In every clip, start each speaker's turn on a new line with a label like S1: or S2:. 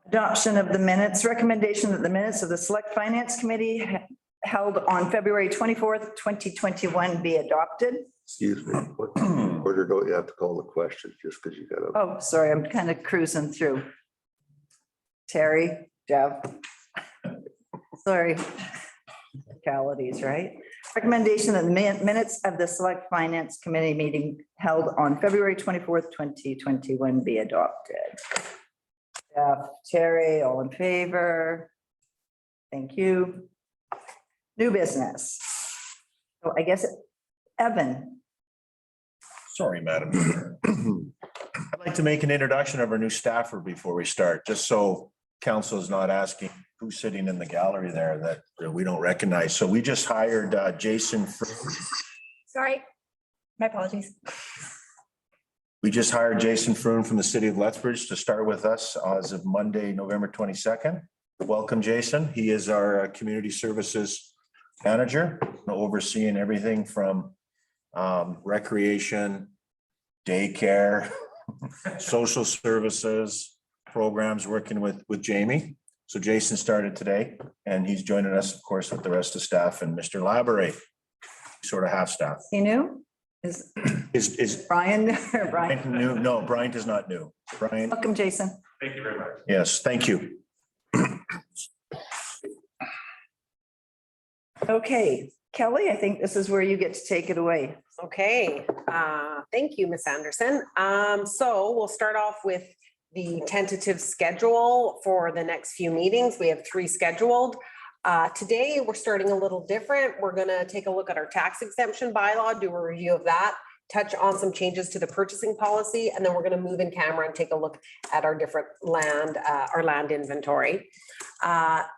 S1: Adoption of the minutes. Recommendation that the minutes of the Select Finance Committee held on February 24th, 2021 be adopted.
S2: Excuse me, what order don't you have to call the question just because you got to?
S1: Oh, sorry, I'm kind of cruising through. Terry, Jeff. Sorry. Technicalities, right? Recommendation that the minutes of the Select Finance Committee meeting held on February 24th, 2021 be adopted. Jeff, Terry, all in favor? Thank you. New business. So I guess, Evan.
S3: Sorry, Madam Chair. I'd like to make an introduction of our new staffer before we start, just so council is not asking who's sitting in the gallery there that we don't recognize. So we just hired Jason.
S4: Sorry, my apologies.
S3: We just hired Jason Froon from the city of Lethbridge to start with us as of Monday, November 22nd. Welcome, Jason. He is our community services manager, overseeing everything from recreation, daycare, social services, programs, working with Jamie. So Jason started today and he's joining us, of course, with the rest of staff and Mr. Laborie, sort of half staff.
S1: You new? Is Brian?
S3: Brian new? No, Brian is not new. Brian.
S1: Welcome, Jason.
S5: Thank you very much.
S3: Yes, thank you.
S1: Okay, Kelly, I think this is where you get to take it away.
S6: Okay, thank you, Ms. Anderson. So we'll start off with the tentative schedule for the next few meetings. We have 3 scheduled. Today, we're starting a little different. We're gonna take a look at our tax exemption bylaw, do a review of that, touch on some changes to the purchasing policy, and then we're gonna move in camera and take a look at our different land, our land inventory.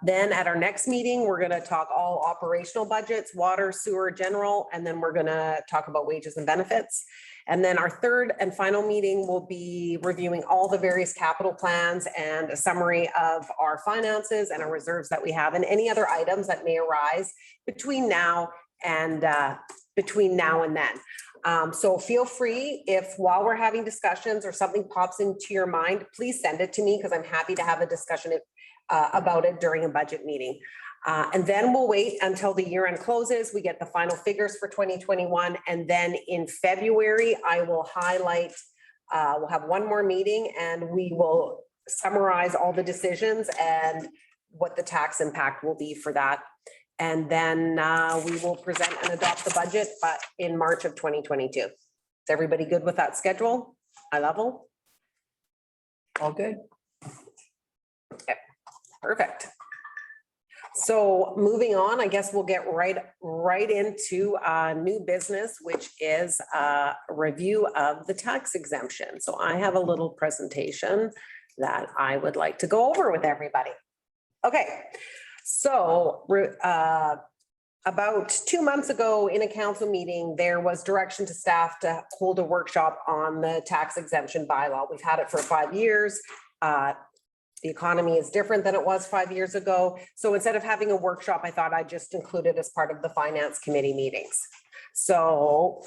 S6: Then at our next meeting, we're gonna talk all operational budgets, water, sewer, general, and then we're gonna talk about wages and benefits. And then our third and final meeting will be reviewing all the various capital plans and a summary of our finances and our reserves that we have and any other items that may arise between now and then. So feel free, if while we're having discussions or something pops into your mind, please send it to me because I'm happy to have a discussion about it during a budget meeting. And then we'll wait until the year end closes. We get the final figures for 2021. And then in February, I will highlight, we'll have one more meeting and we will summarize all the decisions and what the tax impact will be for that. And then we will present and adopt the budget, but in March of 2022. Is everybody good with that schedule? High level?
S1: All good.
S6: Okay, perfect. So moving on, I guess we'll get right into new business, which is a review of the tax exemption. So I have a little presentation that I would like to go over with everybody. Okay, so about 2 months ago in a council meeting, there was direction to staff to hold a workshop on the tax exemption bylaw. We've had it for 5 years. The economy is different than it was 5 years ago. So instead of having a workshop, I thought I'd just include it as part of the finance committee meetings. So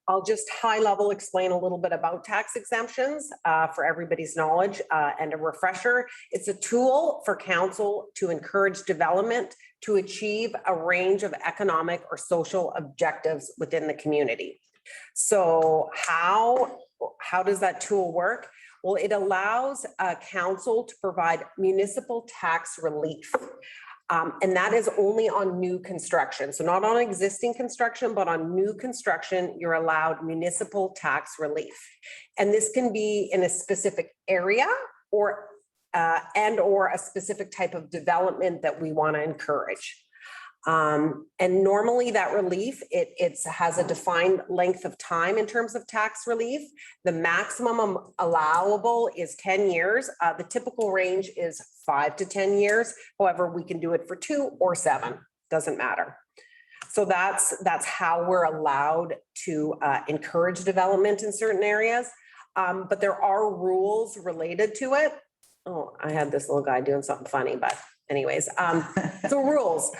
S6: I'll just high level explain a little bit about tax exemptions for everybody's knowledge and a refresher. It's a tool for council to encourage development to achieve a range of economic or social objectives within the community. So how does that tool work? Well, it allows council to provide municipal tax relief. And that is only on new construction. So not on existing construction, but on new construction, you're allowed municipal tax relief. And this can be in a specific area or a specific type of development that we want to encourage. And normally that relief, it has a defined length of time in terms of tax relief. The maximum allowable is 10 years. The typical range is 5 to 10 years. However, we can do it for 2 or 7, doesn't matter. So that's how we're allowed to encourage development in certain areas. But there are rules related to it. Oh, I had this little guy doing something funny, but anyways, the rules,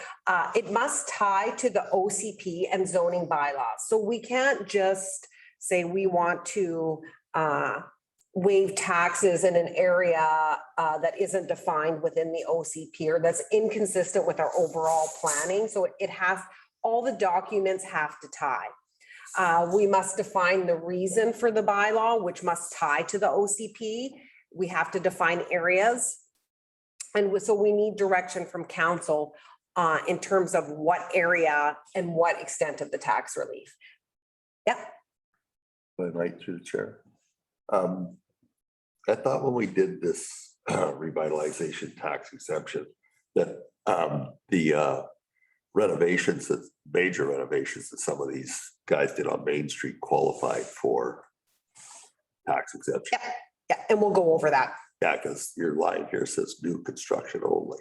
S6: it must tie to the OCP and zoning bylaws. So we can't just say we want to waive taxes in an area that isn't defined within the OCP or that's inconsistent with our overall planning. So it has, all the documents have to tie. We must define the reason for the bylaw, which must tie to the OCP. We have to define areas. And so we need direction from council in terms of what area and what extent of the tax relief. Yep.
S2: But right through the chair. I thought when we did this revitalization tax exemption, that the renovations, that major renovations that some of these guys did on Main Street qualified for tax exemption.
S6: Yeah, and we'll go over that.
S2: Yeah, because your line here says new construction only.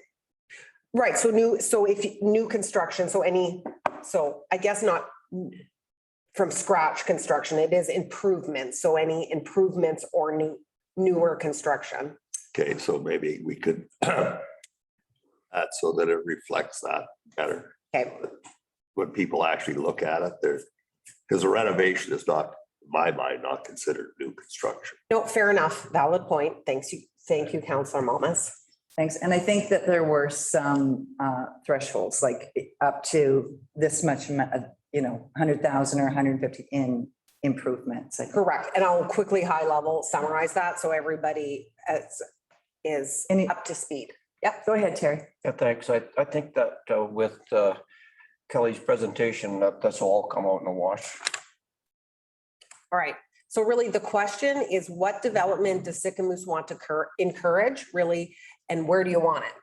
S6: Right, so new construction, so I guess not from scratch construction, it is improvements, so any improvements or newer construction.
S2: Okay, so maybe we could add so that it reflects that better.
S6: Okay.
S2: When people actually look at it, because a renovation is not, in my mind, not considered new construction.
S6: No, fair enough, valid point. Thank you, Councillor Malmas.
S1: Thanks. And I think that there were some thresholds, like up to this much, 100,000 or 150 in improvements.
S6: Correct. And I'll quickly high level summarize that so everybody is up to speed. Yep.
S1: Go ahead, Terry.
S5: Yeah, thanks. I think that with Kelly's presentation, that's all come out in the wash.
S6: All right. So really the question is, what development does Sicamous want to encourage really, and where do you want it?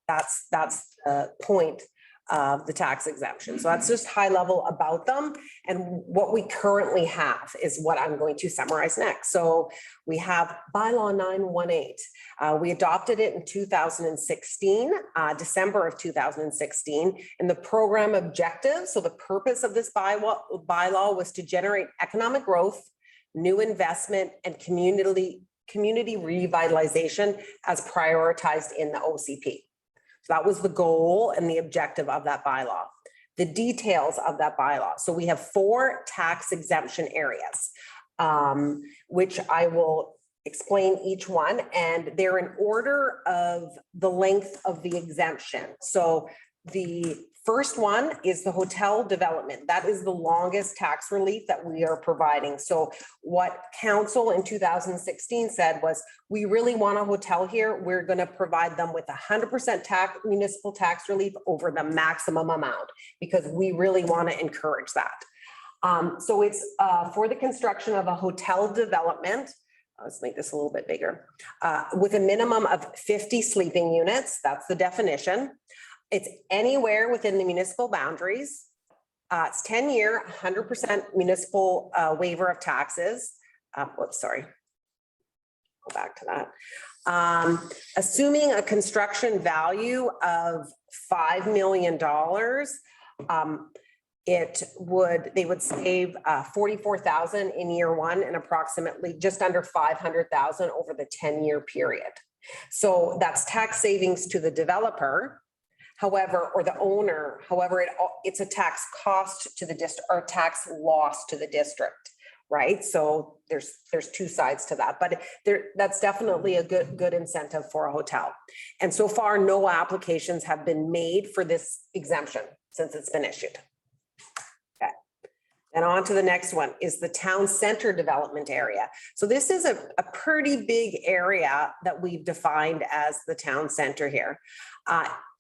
S6: That's the point of the tax exemption. So that's just high level about them. And what we currently have is what I'm going to summarize next. So we have bylaw 918. We adopted it in 2016, December of 2016. And the program objective, so the purpose of this bylaw was to generate economic growth, new investment, and community revitalization as prioritized in the OCP. So that was the goal and the objective of that bylaw. The details of that bylaw. So we have 4 tax exemption areas, which I will explain each one, and they're in order of the length of the exemption. So the first one is the hotel development. That is the longest tax relief that we are providing. So what council in 2016 said was, we really want a hotel here. We're going to provide them with 100% municipal tax relief over the maximum amount, because we really want to encourage that. So it's for the construction of a hotel development. Let's make this a little bit bigger. With a minimum of 50 sleeping units. That's the definition. It's anywhere within the municipal boundaries. It's 10-year, 100% municipal waiver of taxes. Whoops, sorry. Go back to that. Assuming a construction value of $5 million, they would save 44,000 in year one and approximately just under 500,000 over the 10-year period. So that's tax savings to the developer. However, or the owner, however, it's a tax cost to the district or tax loss to the district, right? So there's 2 sides to that, but that's definitely a good incentive for a hotel. And so far, no applications have been made for this exemption since it's been issued. Okay. And on to the next one is the town center development area. So this is a pretty big area that we've defined as the town center here.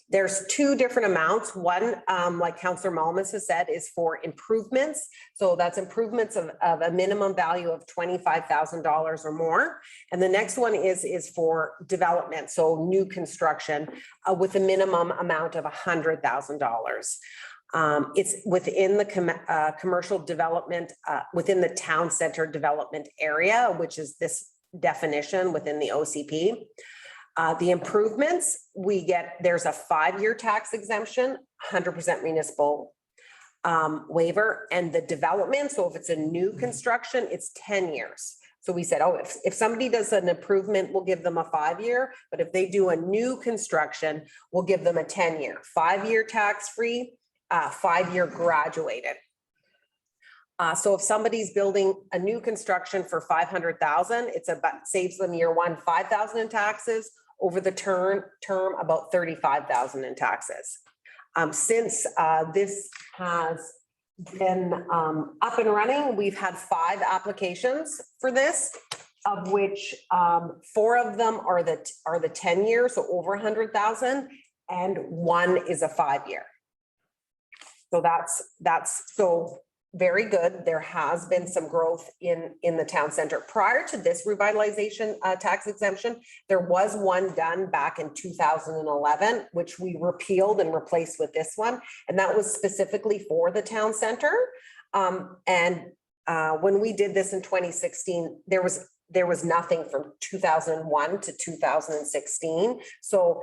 S6: There's 2 different amounts. One, like Councillor Malmas has said, is for improvements. So that's improvements of a minimum value of $25,000 or more. And the next one is for development. So new construction with a minimum amount of $100,000. It's within the commercial development, within the town center development area, which is this definition within the OCP. The improvements there's a 5-year tax exemption, 100% municipal waiver, and the development. So if it's a new construction, it's 10 years. So we said, oh, if somebody does an improvement, we'll give them a 5-year, but if they do a new construction, we'll give them a 10-year, 5-year tax-free, 5-year graduated. So if somebody's building a new construction for 500,000, it's about, saves them year one, 5,000 in taxes, over the term about 35,000 in taxes. Since this has been up and running, we've had 5 applications for this, of which 4 of them are the 10 years, so over 100,000, and 1 is a 5-year. So that's so very good. There has been some growth in the town center. Prior to this revitalization tax exemption, there was one done back in 2011, which we repealed and replaced with this one. And that was specifically for the town center. When we did this in 2016, there was nothing from 2001 to 2016. So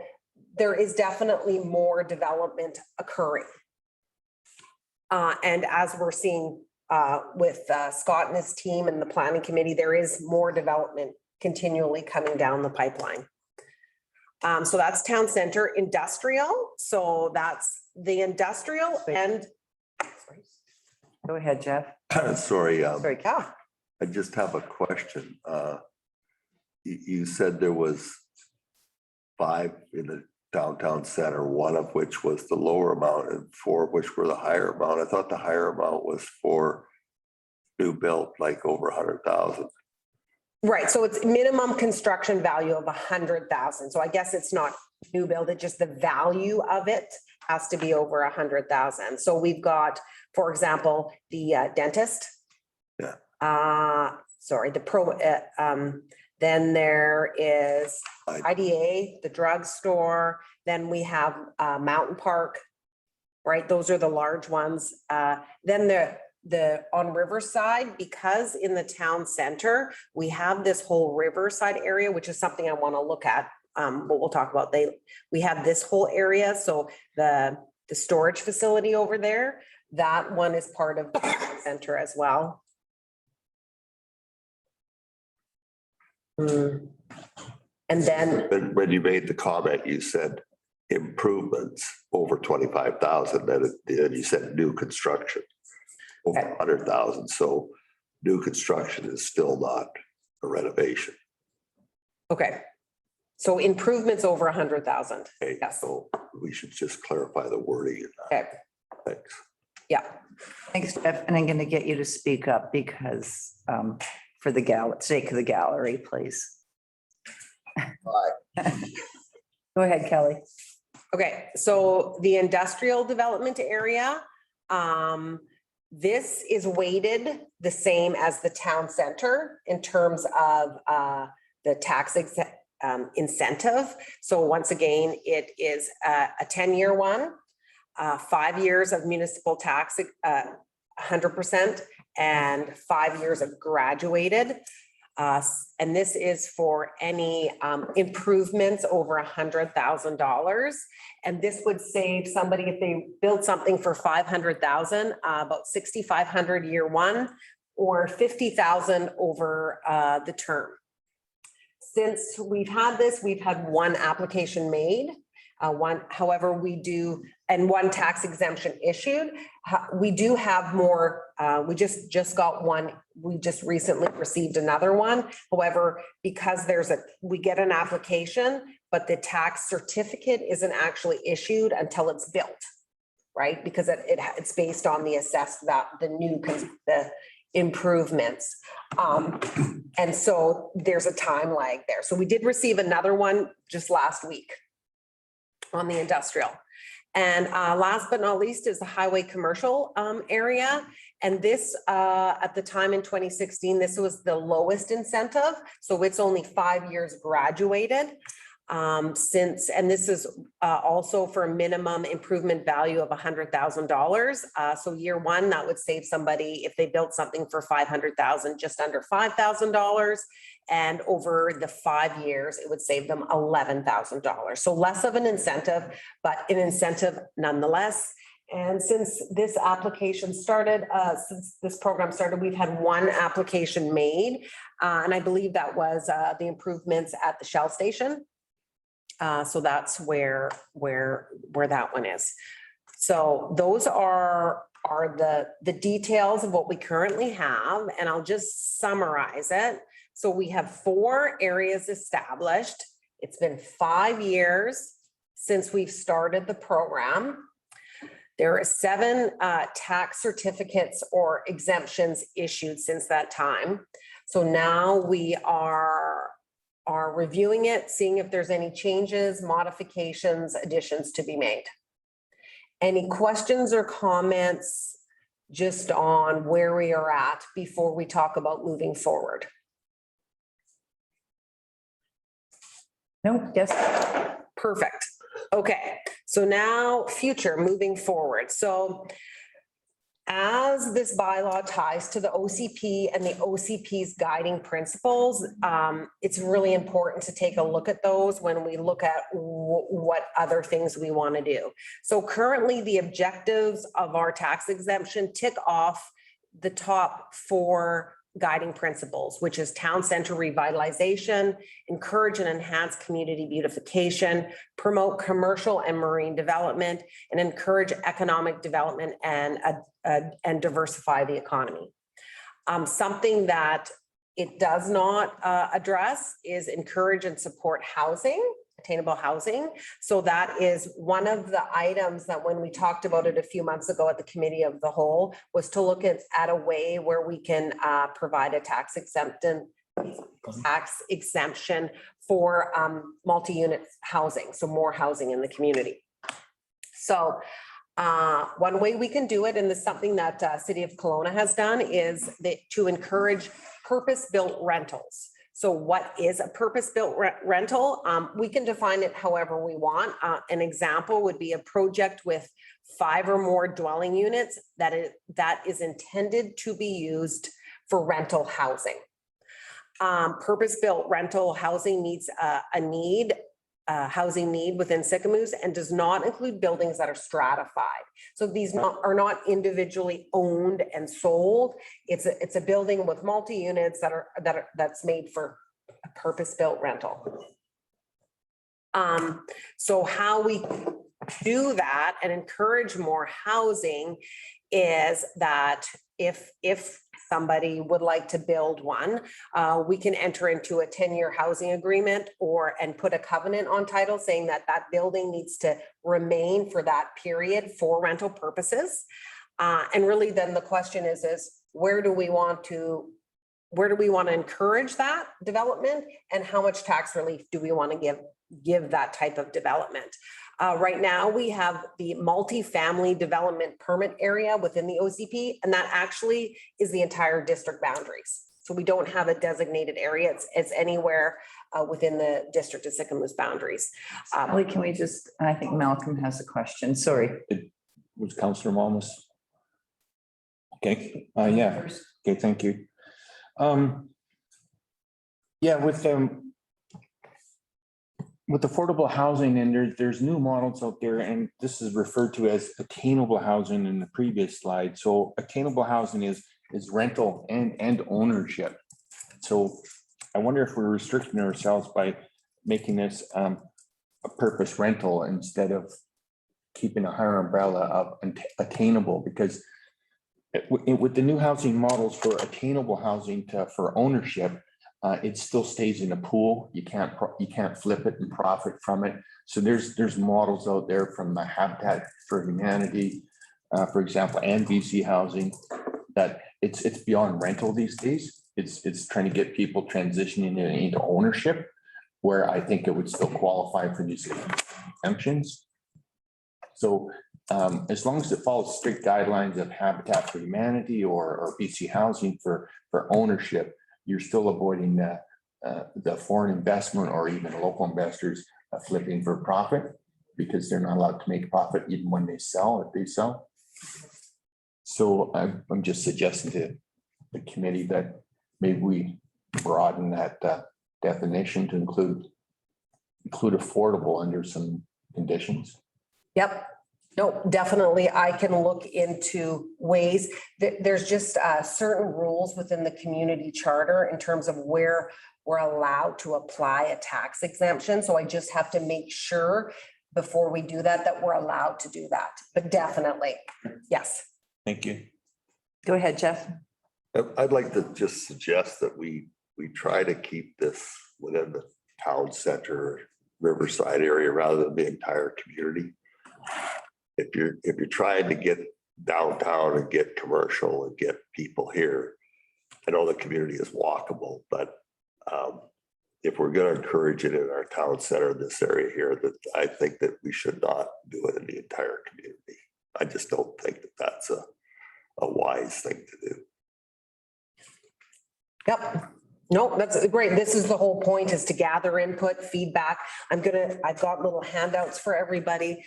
S6: there is definitely more development occurring. And as we're seeing with Scott and his team and the planning committee, there is more development continually coming down the pipeline. So that's town center. Industrial. So that's the industrial and.
S1: Go ahead, Jeff.
S2: Sorry,
S1: Sorry.
S6: Yeah,
S2: I just have a question. You said there was 5 in the downtown center, 1 of which was the lower amount and 4 of which were the higher amount. I thought the higher amount was for new built, like over 100,000.
S6: right. So it's minimum construction value of 100,000. So I guess it's not new build, it's just the value of it has to be over 100,000. So we've got, for example, the dentist.
S2: Yeah.
S6: Sorry, then there is IDA, the drugstore, then we have Mountain Park, right? Those are the large ones. Then the on Riverside, because in the town center, we have this whole Riverside area, which is something I want to look at. What we'll talk about. We have this whole area. So the storage facility over there, that one is part of the town center as well. And then
S2: When you made the comment, you said improvements over 25,000, then you said new construction over 100,000. So new construction is still not a renovation.
S6: okay. So improvements over 100,000.
S2: Okay,
S6: Yes.
S2: so we should just clarify the wording in that.
S6: Okay.
S2: Thanks.
S6: Yeah.
S1: Thanks, Jeff. And I'm going to get you to speak up because for the sake of the gallery, please. Go ahead, Kelly.
S6: Okay. So the industrial development area, this is weighted the same as the town center in terms of the tax incentive. So once again, it is a 10-year one, 5 years of municipal tax, 100%, and 5 years of graduated. And this is for any improvements over $100,000. And this would save somebody, if they build something for $500,000, about $6,500 year one, or $50,000 over the term. Since we've had this, we've had 1 application made, however, we do, and 1 tax exemption issued. We do have more, we just got 1, we just recently received another one. However, because we get an application, but the tax certificate isn't actually issued until it's built, right? Because it's based on the the improvements. And so there's a time lag there. So we did receive another one just last week on the industrial. And last but not least is the highway commercial area. And this, at the time in 2016, this was the lowest incentive. So it's only 5 years graduated. And this is also for a minimum improvement value of $100,000. So year one, that would save somebody, if they built something for $500,000, just under $5,000. And over the 5 years, it would save them $11,000. So less of an incentive, but an incentive nonetheless. And since this application started, since this program started, we've had 1 application made. And I believe that was the improvements at the Shell station. So that's where that one is. So those are are the details of what we currently have, and I'll just summarize it. So we have 4 areas established. It's been 5 years since we've started the program. There are 7 tax certificates or exemptions issued since that time. So now we are reviewing it, seeing if there's any changes, modifications, additions to be made. Any questions or comments just on where we are at before we talk about moving forward?
S1: No, yes,
S6: Perfect. Okay, so now future, moving forward. So as this bylaw ties to the OCP and the OCP's guiding principles, it's really important to take a look at those when we look at what other things we want to do. So currently, the objectives of our tax exemption tick off the top 4 guiding principles, which is town center revitalization, encourage and enhance community beautification, promote commercial and marine development, and encourage economic development and diversify the economy. Something that it does not address is encourage and support housing, attainable housing. So that is one of the items that when we talked about it a few months ago at the committee of the whole was to look at a way where we can provide a tax exemption for multi-unit housing, so more housing in the community. So one way we can do it, and this is something that City of Kelowna has done, is to encourage purpose-built rentals. So what is a purpose-built rental? We can define it however we want. An example would be a project with 5 or more dwelling units that is intended to be used for rental housing. Purpose-built rental housing meets housing need within Sicamous and does not include buildings that are stratified. So these are not individually owned and sold. It's a building with multi-units that's made for a purpose-built rental. So how we do that and encourage more housing is that if somebody would like to build one, we can enter into a 10-year housing agreement and put a covenant on title saying that that building needs to remain for that period for rental purposes. And really then the question is where do we want to encourage that development, and how much tax relief do we want to give that type of development? Right now, we have the multi-family development permit area within the OCP, and that actually is the entire district boundaries. So we don't have a designated area. It's anywhere within the district of Sycamore's boundaries.
S1: Wait, can we just, I think Malcolm has a question. Sorry.
S7: Was Councillor Malmus? Okay, yeah, okay, thank you. Yeah, with affordable housing, and there's new models out there, and this is referred to as attainable housing in the previous slide. So attainable housing is rental and ownership. So I wonder if we're restricting ourselves by making this a purpose rental instead of keeping a higher umbrella of attainable, because with the new housing models for attainable housing for ownership, it still stays in a pool. You can't flip it and profit from it. So there's models out there from the Habitat for Humanity, for example, and BC Housing, that it's beyond rental these days. It's trying to get people transitioning into ownership, where I think it would still qualify for these exemptions. So as long as it follows strict guidelines of Habitat for Humanity or BC Housing for ownership, you're still avoiding the foreign investment or even local investors flipping for profit, because they're not allowed to make profit even when they sell, if they sell. So I'm just suggesting to the committee that maybe we broaden that definition to include affordable under some conditions.
S6: Yep. No, definitely. I can look into ways that there's just certain rules within the community charter in terms of where we're allowed to apply a tax exemption. So I just have to make sure before we do that we're allowed to do that. But definitely, yes.
S7: Thank you.
S1: Go ahead, Jeff.
S2: I'd like to just suggest that we try to keep this within the town center, Riverside area, rather than the entire community. If you're trying to get downtown and get commercial and get people here, I know the community is walkable, but if we're going to encourage it in our town center, this area here, that I think that we should not do it in the entire community. I just don't think that that's a wise thing to do.
S6: Yep. No, that's great. This is the whole point, is to gather input, feedback. I've got little handouts for everybody.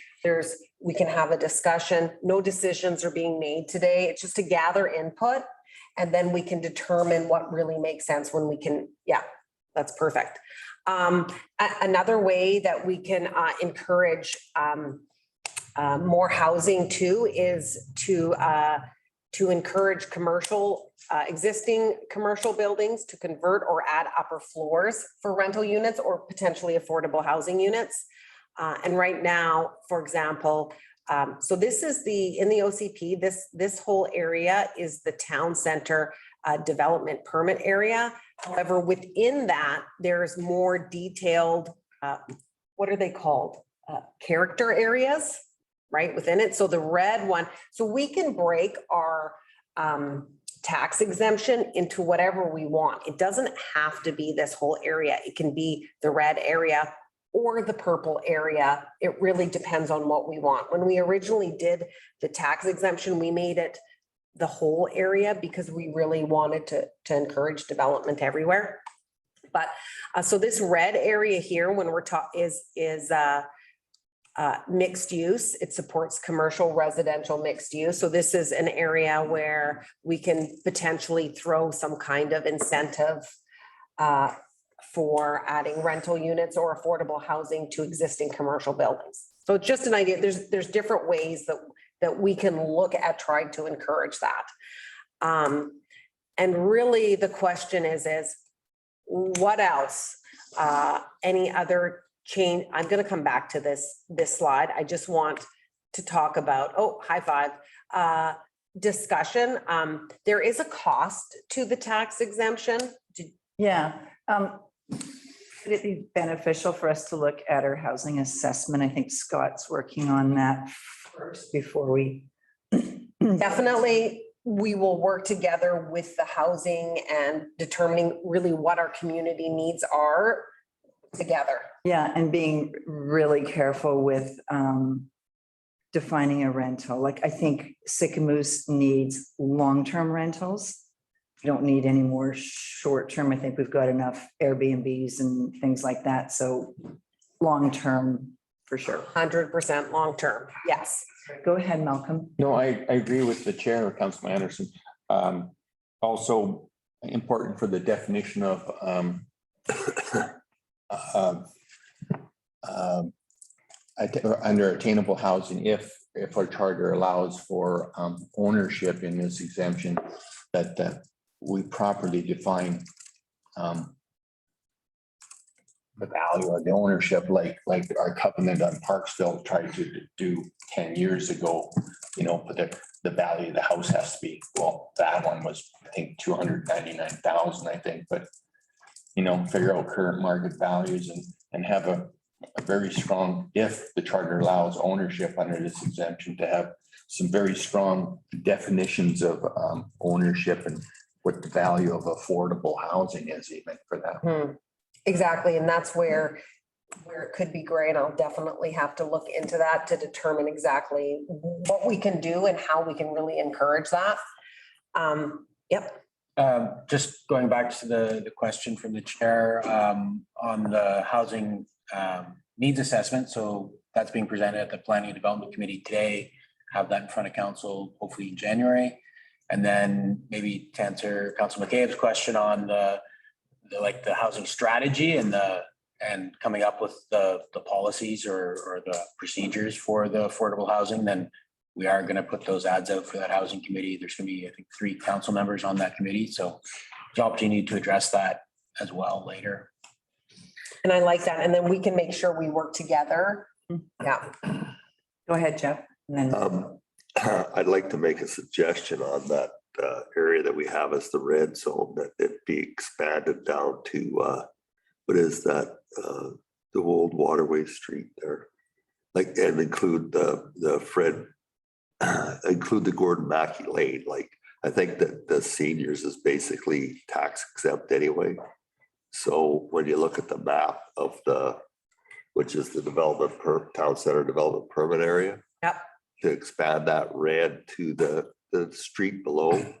S6: We can have a discussion. No decisions are being made today. It's just to gather input. And then we can determine what really makes sense when we can, yeah, that's perfect. Another way that we can encourage more housing too is to encourage existing commercial buildings to convert or add upper floors for rental units or potentially affordable housing units. And right now, for example, so this is in the OCP, this whole area is the town center development permit area. However, within that, there's more detailed, what are they called? Character areas, right, within it. So the red one, so we can break our tax exemption into whatever we want. It doesn't have to be this whole area. It can be the red area or the purple area. It really depends on what we want. When we originally did the tax exemption, we made it the whole area because we really wanted to encourage development everywhere. But so this red area here, when we're talking, is mixed use. It supports commercial, residential, mixed use. So this is an area where we can potentially throw some kind of incentive for adding rental units or affordable housing to existing commercial buildings. So it's just an idea. There's different ways that we can look at trying to encourage that. And really the question is what else? Any other change? I'm going to come back to this slide. I just want to talk about, high five, discussion. There is a cost to the tax exemption.
S1: Yeah. Could it be beneficial for us to look at our housing assessment? I think Scott's working on that first before we.
S6: Definitely, we will work together with the housing and determining really what our community needs are together.
S1: Yeah, and being really careful with defining a rental. Like I think Sycamoose needs long-term rentals. We don't need any more short-term. I think we've got enough Airbnbs and things like that. So long-term for sure.
S6: 100% long-term, yes.
S1: Go ahead, Malcolm.
S7: No, I agree with the chair, Councilman Anderson. Also important for the definition of under attainable housing, if our charter allows for ownership in this exemption, that we properly define the value of the ownership, like our covenant on Parksville tried to do 10 years ago, but the value of the house has to be, well, that one was, I think, 299,000, I think, but figure out current market values and have a very strong, if the charter allows ownership under this exemption, to have some very strong definitions of ownership and what the value of affordable housing is even for that.
S6: Exactly. And that's where it could be great. I'll definitely have to look into that to determine exactly what we can do and how we can really encourage that. Yep.
S8: Just going back to the question from the chair on the housing needs assessment. So that's being presented at the Planning and Development Committee today. Have that in front of council, hopefully in January. And then maybe to answer Councilor McCabe's question on the housing strategy and coming up with the policies or the procedures for the affordable housing, then we are going to put those ads out for that housing committee. There's going to be, I think, 3 council members on that committee. So there's an opportunity to address that as well later.
S6: And I like that. And then we can make sure we work together. Yeah.
S1: Go ahead, Jeff. And then
S2: I'd like to make a suggestion on that area that we have as the red zone, that it be expanded down to what is that? The old Waterway Street there. Like, and include the Fred, include the Gordon Mackey Lane. Like, I think that the seniors is basically tax exempt anyway. So when you look at the map of which is the town center development permit area.
S6: Yep.
S2: To expand that red to the street below.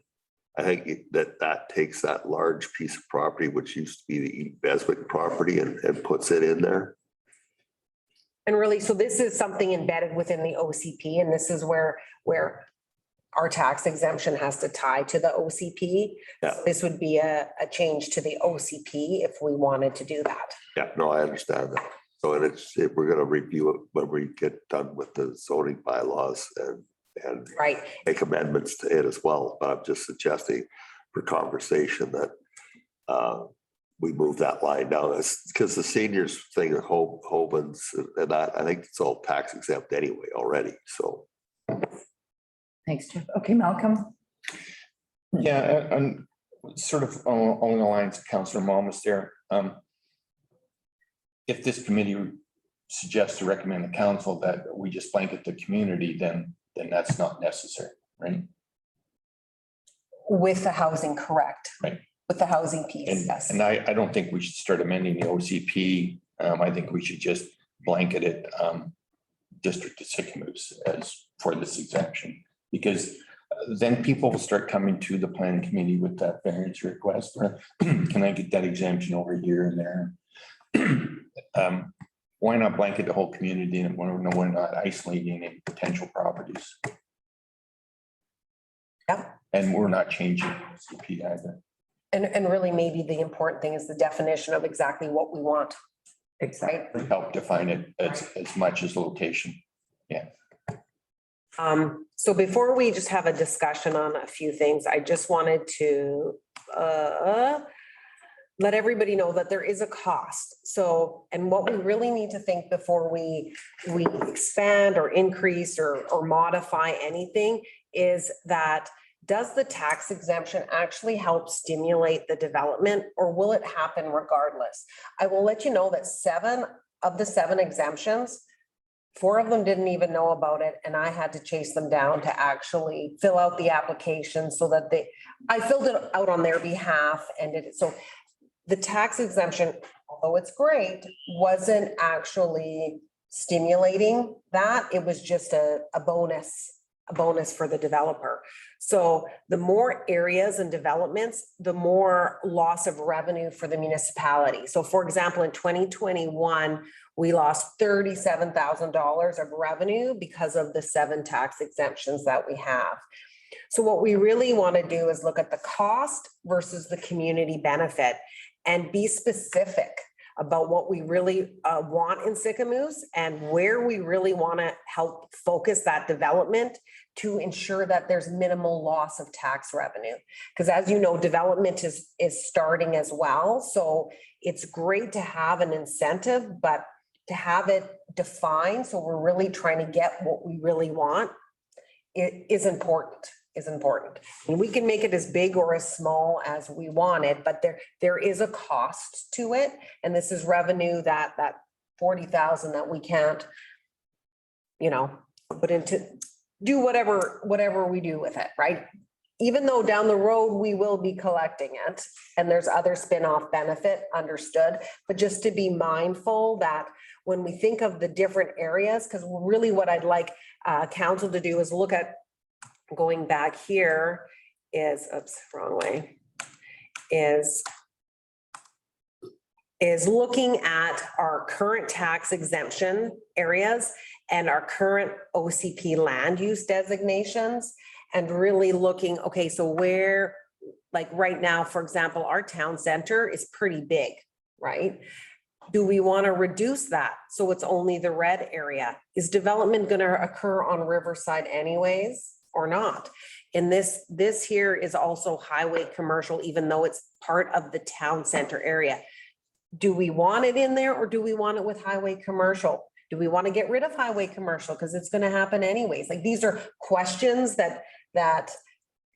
S2: I think that takes that large piece of property, which used to be the East Beswick property, and puts it in there.
S6: And really, so this is something embedded within the OCP, and this is where our tax exemption has to tie to the OCP.
S2: Yeah.
S6: So this would be a change to the OCP if we wanted to do that.
S2: Yeah, no, I understand that. So, and we're gonna review it when we get done with the zoning bylaws and
S6: Right.
S2: make amendments to it as well. But I'm just suggesting for conversation that we move that line down, because the seniors thing, Hobans and that, I think it's all tax exempt anyway already, so.
S1: Thanks, Jeff. Okay, Malcolm.
S7: Yeah, and sort of along the lines of Councillor Malmus there. If this committee suggests to recommend the council that we just blanket the community, then that's not necessary, right?
S6: With the housing, correct.
S7: Right.
S6: With the housing piece,
S7: And,
S6: yes.
S7: and I don't think we should start amending the OCP. I think we should just blanket it, district of Sicamous as for this exemption, because then people will start coming to the planning committee with that variance request, or can I get that exemption over here and there? Why not blanket the whole community, and we're not isolating any potential properties?
S6: Yeah.
S7: And we're not changing OCP either.
S6: And really maybe the important thing is the definition of exactly what we want.
S1: Exactly.
S7: Help define it as much as location.
S6: So before we just have a discussion on a few things, I just wanted to let everybody know that there is a cost. So, and what we really need to think before we expand or increase or modify anything is that, does the tax exemption actually help stimulate the development, or will it happen regardless? I will let you know that 7 of the 7 exemptions, 4 of them didn't even know about it, and I had to chase them down to actually fill out the application so that I filled it out on their behalf, and so the tax exemption, although it's great, wasn't actually stimulating that. It was just a bonus for the developer. So the more areas and developments, the more loss of revenue for the municipality. So for example, in 2021, we lost $37,000 of revenue because of the 7 tax exemptions that we have. So what we really want to do is look at the cost versus the community benefit and be specific about what we really want in Sicamous and where we really want to help focus that development to ensure that there's minimal loss of tax revenue. Because as you know, development is starting as well. So it's great to have an incentive, but to have it defined, so we're really trying to get what we really want, it is important. And we can make it as big or as small as we want it, but there is a cost to it. And this is revenue that 40,000 that we can't, put into, do whatever we do with it, right? Even though down the road, we will be collecting it and there's other spin-off benefit, understood, but just to be mindful that when we think of the different areas, because really what I'd like council to do is look at, going back here is, oops, wrong way, is looking at our current tax exemption areas and our current OCP land use designations and really looking, okay, so where, like right now, for example, our town center is pretty big, right? Do we want to reduce that so it's only the red area? Is development going to occur on Riverside anyways? Or not. And this here is also highway commercial, even though it's part of the town center area. Do we want it in there or do we want it with highway commercial? Do we want to get rid of highway commercial? Because it's going to happen anyways. Like, these are questions that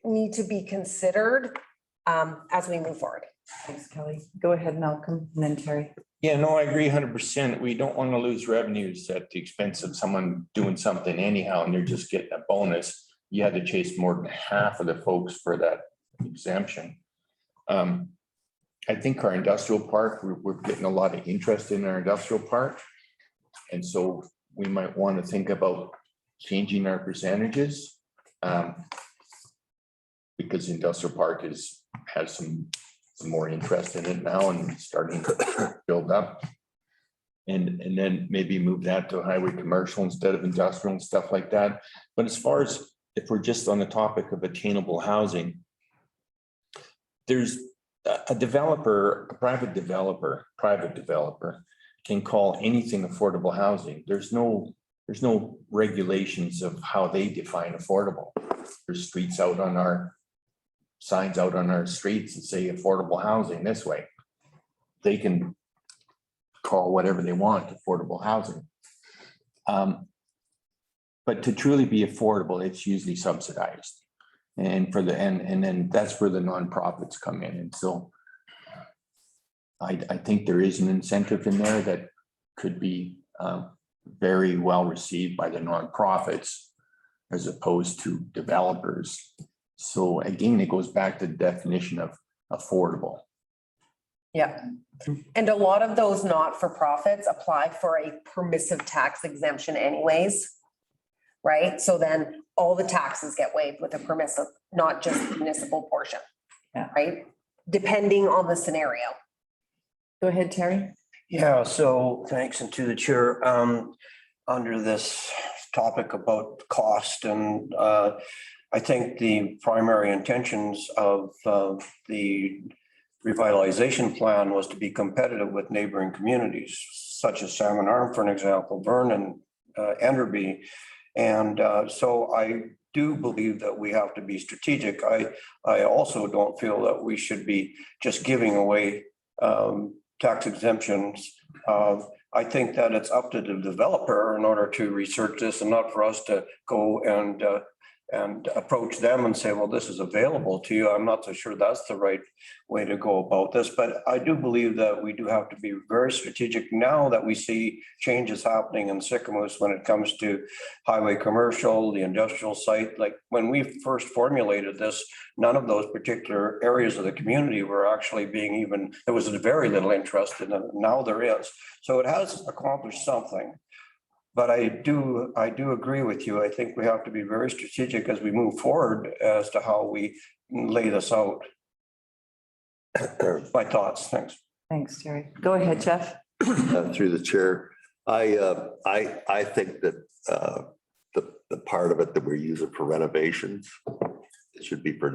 S6: need to be considered as we move forward.
S1: Thanks, Kelly. Go ahead, Malcolm, and then Terry.
S7: Yeah, no, I agree 100%. We don't want to lose revenues at the expense of someone doing something anyhow, and they're just getting a bonus. You had to chase more than half of the folks for that exemption. I think our industrial park, we're getting a lot of interest in our industrial park. And so we might want to think about changing our percentages. Because the industrial park has some more interest in it now and starting to build up. And then maybe move that to highway commercial instead of industrial and stuff like that. But as far as if we're just on the topic of attainable housing, there's a developer, a private developer can call anything affordable housing. There's no regulations of how they define affordable. There's streets out on our signs out on our streets that say affordable housing this way. They can call whatever they want affordable housing. But to truly be affordable, it's usually subsidized. And and then that's where the nonprofits come in. And so I think there is an incentive in there that could be very well received by the nonprofits as opposed to developers. So again, it goes back to the definition of affordable.
S6: Yeah. And a lot of those not-for-profits apply for a permissive tax exemption anyways. Right? So then all the taxes get waived with a permissive, not just the municipal portion.
S1: Yeah.
S6: Right? Depending on the scenario.
S1: Go ahead, Terry.
S5: Yeah, so thanks, and to the chair, under this topic about cost, and I think the primary intentions of the revitalization plan was to be competitive with neighboring communities such as Salmon Arm, for an example, Vernon, Enderby. And so I do believe that we have to be strategic. I also don't feel that we should be just giving away tax exemptions. I think that it's up to the developer in order to research this, and not for us to go and approach them and say, well, this is available to you. I'm not so sure that's the right way to go about this, but I do believe that we do have to be very strategic now that we see changes happening in Sycamoose when it comes to highway commercial, the industrial site. Like when we first formulated this, none of those particular areas of the community were actually being even, there was very little interest in it. Now there is. So it has accomplished something. But I do agree with you. I think we have to be very strategic as we move forward as to how we lay this out. My thoughts, thanks.
S1: Thanks, Terry. Go ahead, Jeff.
S2: Through the chair, I think that the part of it that we're using for renovations, it should be for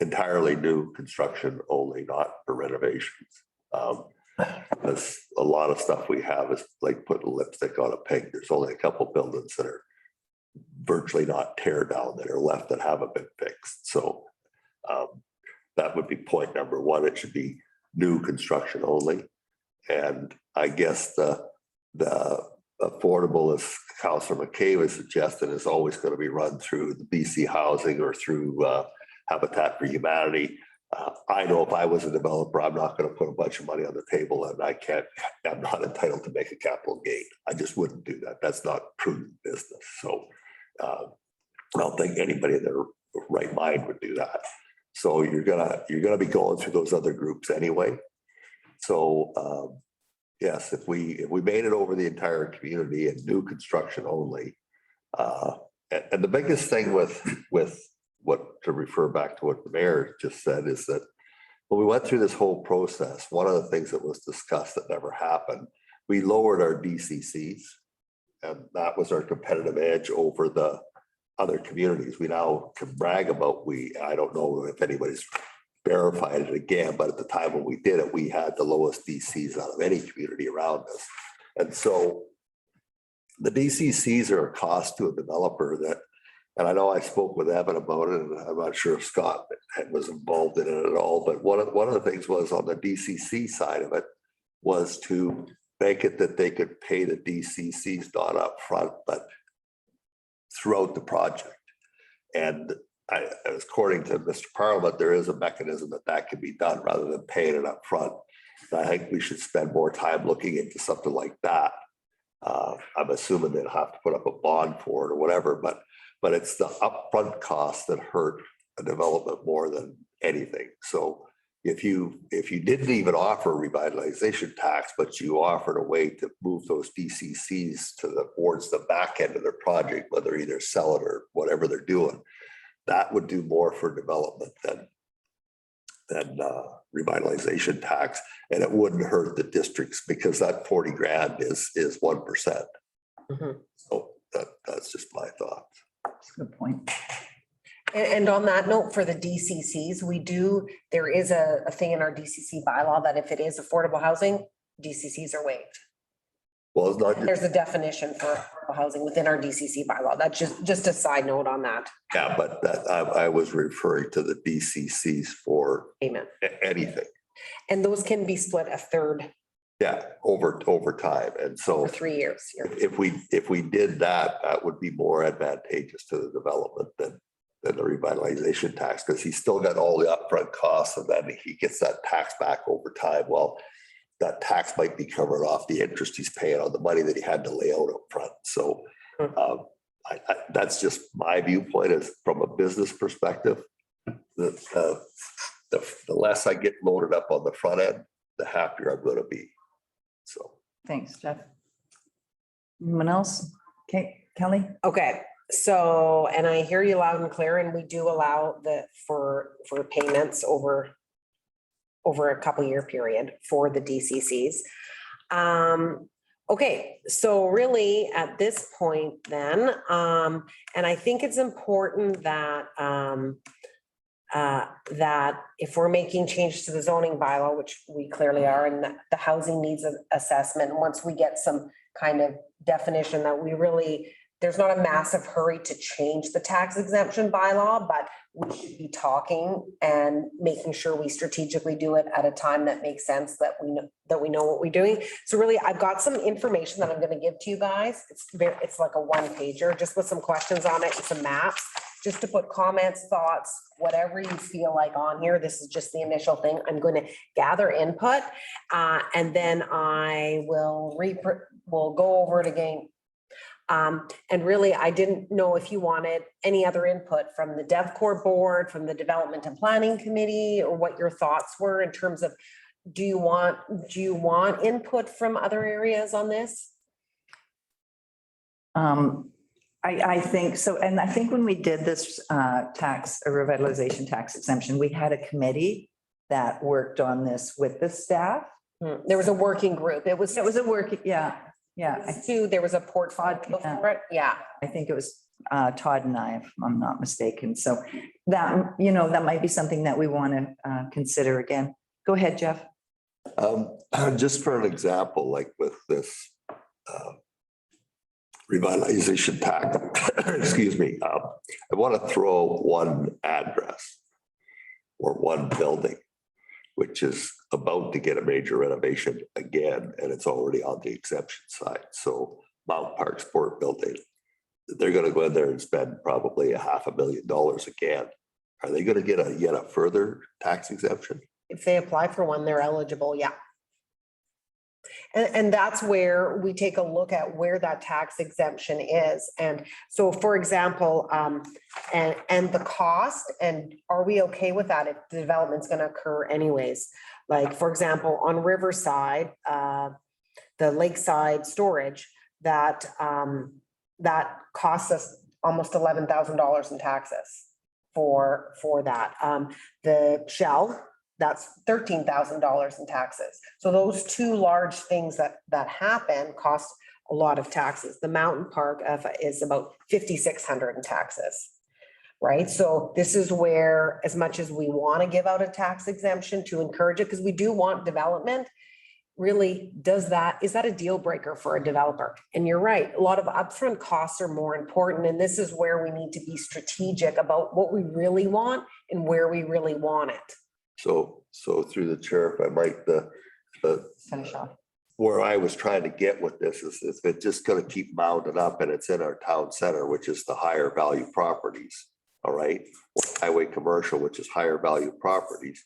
S2: entirely new construction only, not for renovations. Because a lot of stuff we have is like putting lipstick on a pig. There's only a couple buildings that are virtually not tear down that are left that haven't been fixed. So that would be point number one. It should be new construction only. And I guess the affordable, as Councillor McKay was suggesting, is always going to be run through the BC Housing or through Habitat for Humanity. I know if I was a developer, I'm not going to put a bunch of money on the table, and I'm not entitled to make a capital gain. I just wouldn't do that. That's not prudent business. So I don't think anybody in their right mind would do that. So you're gonna be going through those other groups anyway. So yes, if we made it over the entire community and new construction only, and the biggest thing with what, to refer back to what the mayor just said, is that when we went through this whole process, one of the things that was discussed that never happened, we lowered our DCCs, and that was our competitive edge over the other communities. We now can brag about, I don't know if anybody's verified it again, but at the time when we did it, we had the lowest DCs out of any community around us. And so the DCCs are a cost to a developer that, and I know I spoke with Evan about it, and I'm not sure if Scott was involved in it at all, but one of the things was on the DCC side of it was to make it that they could pay the DCCs not up front, but throughout the project. And according to Mr. Parliament, there is a mechanism that can be done rather than paying it up front. I think we should spend more time looking into something like that. I'm assuming they'll have to put up a bond for it or whatever, but it's the upfront costs that hurt a development more than anything. So if you didn't even offer a revitalization tax, but you offered a way to move those DCCs towards the back end of their project, whether either sell it or whatever they're doing, that would do more for development than revitalization tax. And it wouldn't hurt the districts because that 40 grand is 1%.
S6: Mhm.
S2: So that's just my thought.
S1: That's a good point.
S6: And on that note, for the DCCs, there is a thing in our DCC bylaw that if it is affordable housing, DCCs are waived.
S2: Well, it's not just,
S6: There's a definition for affordable housing within our DCC bylaw. That's just a side note on that
S2: yeah, but I was referring to the DCCs for
S6: payment.
S2: anything.
S6: And those can be split a third
S2: Yeah, over time. And so
S6: for 3 years.
S2: if we did that, that would be more advantageous to the development than the revitalization tax, because he's still got all the upfront costs and then he gets that tax back over time. Well, that tax might be covered off the interest he's paying on the money that he had to lay out up front. So that's just my viewpoint is from a business perspective. The less I get loaded up on the front end, the happier I'm going to be. So.
S1: Thanks, Jeff. Anyone else? Okay, Kelly?
S6: Okay, so, and I hear you loud and clear, and we do allow for payments over a couple year period for the DCCs. Okay, so really at this point then, and I think it's important that that if we're making changes to the zoning bylaw, which we clearly are, and the housing needs assessment, once we get some kind of definition that there's not a massive hurry to change the tax exemption bylaw, but we should be talking and making sure we strategically do it at a time that makes sense, that we know what we're doing. So really, I've got some information that I'm going to give to you guys. It's like a one pager, just with some questions on it and some maps, just to put comments, thoughts, whatever you feel like on here. This is just the initial thing. I'm going to gather input, and then I will we'll go over it again. And really, I didn't know if you wanted any other input from the DevCore board, from the Development and Planning Committee, or what your thoughts were in terms of, do you want input from other areas on this?
S1: I think so. And I think when we did this tax, a revitalization tax exemption, we had a committee that worked on this with the staff.
S6: There was a working group. It was
S1: a working, yeah.
S6: there was a portfolio for it. Yeah.
S1: I think it was Todd and I, if I'm not mistaken. So that, that might be something that we want to consider again. Go ahead, Jeff.
S2: Just for an example, like with this revitalization tax, excuse me, I want to throw one address or one building, which is about to get a major renovation again, and it's already on the exemption side. So Mount Park Sport Building, they're going to go in there and spend probably $500,000 again. Are they going to get yet a further tax exemption?
S6: If they apply for one, they're eligible. Yeah. And that's where we take a look at where that tax exemption is. And so, for example, and the cost, and are we okay with that if the development's going to occur anyways? Like, for example, on Riverside, the lakeside storage, that costs us almost $11,000 in taxes for that. The Shell, that's $13,000 in taxes. So those two large things that happen cost a lot of taxes. The Mountain Park is about $5,600 in taxes, right? So this is where, as much as we want to give out a tax exemption to encourage it, because we do want development, really, is that a deal breaker for a developer? And you're right, a lot of upfront costs are more important. And this is where we need to be strategic about what we really want and where we really want it.
S2: So through the chair, if I might,
S1: Finish off.
S2: where I was trying to get with this is if it's just gonna keep mounting up and it's in our town center, which is the higher value properties. All right, highway commercial, which is higher value properties.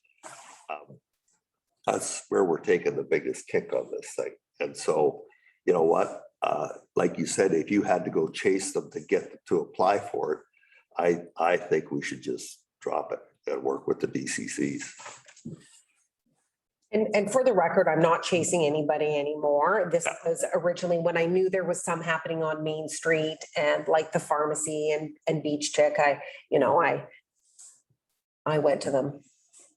S2: That's where we're taking the biggest kick on this thing. And so, you know what, like you said, if you had to go chase them to get them to apply for it, I think we should just drop it and work with the DCCs.
S6: And for the record, I'm not chasing anybody anymore. This was originally when I knew there was some happening on Main Street and like the pharmacy and Beach Chick, I went to them.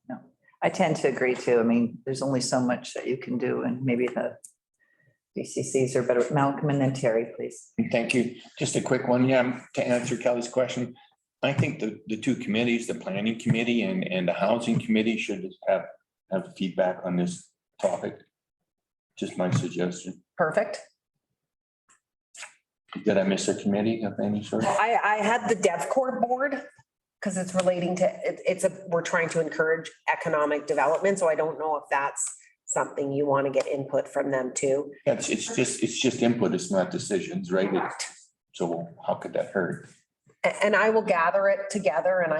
S1: No, I tend to agree too. I mean, there's only so much that you can do and maybe the DCCs are better. Malcolm and then Terry, please.
S7: Thank you. Just a quick one, yeah, to answer Kelly's question. I think the two committees, the planning committee and the housing committee should have feedback on this topic. Just my suggestion.
S6: Perfect.
S7: Did I miss a committee of any sort?
S6: I had the DevCore board because it's relating to, we're trying to encourage economic development. So I don't know if that's something you want to get input from them too.
S7: It's just input. It's not decisions, right? So how could that hurt?
S6: And I will gather it together and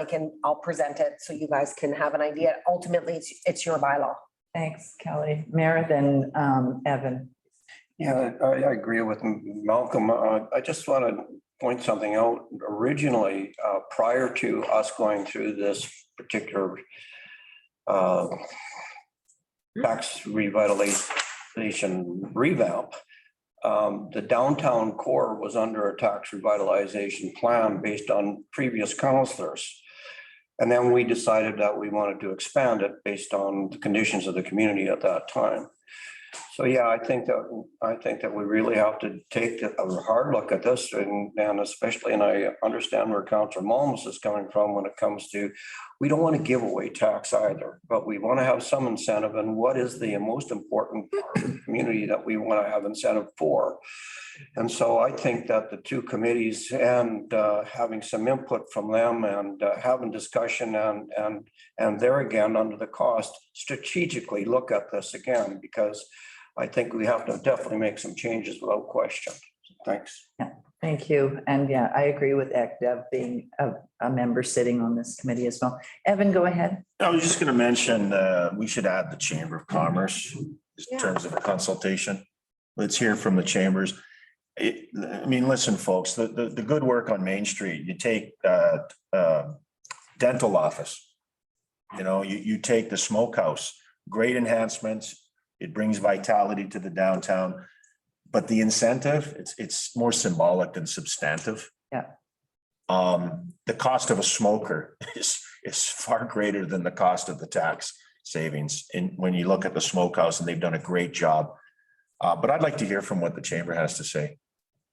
S6: I'll present it so you guys can have an idea. Ultimately, it's your bylaw.
S1: Thanks, Kelly. Mara, then Evan.
S5: Yeah, I agree with Malcolm. I just want to point something out. Originally, prior to us going through this particular tax revitalization revamp, the downtown core was under a tax revitalization plan based on previous councillors. And then we decided that we wanted to expand it based on the conditions of the community at that time. So, yeah, I think that we really have to take a hard look at this and especially, and I understand where Councillor Malmus is coming from when it comes to, we don't want to give away tax either, but we want to have some incentive. And what is the most important part of the community that we want to have incentive for? And so I think that the two committees and having some input from them and having discussion and there again, under the cost, strategically look at this again, because I think we have to definitely make some changes without question. Thanks.
S1: Yeah, thank you. And yeah, I agree with Dev being a member sitting on this committee as well. Evan, go ahead.
S3: I was just going to mention, we should add the Chamber of Commerce in terms of a consultation. Let's hear from the chambers. I mean, listen, folks, the good work on Main Street, you take dental office, you take the smokehouse, great enhancements. It brings vitality to the downtown, but the incentive, it's more symbolic than substantive.
S1: Yeah.
S3: The cost of a smoker is far greater than the cost of the tax savings. And when you look at the smokehouse, and they've done a great job. But I'd like to hear from what the chamber has to say.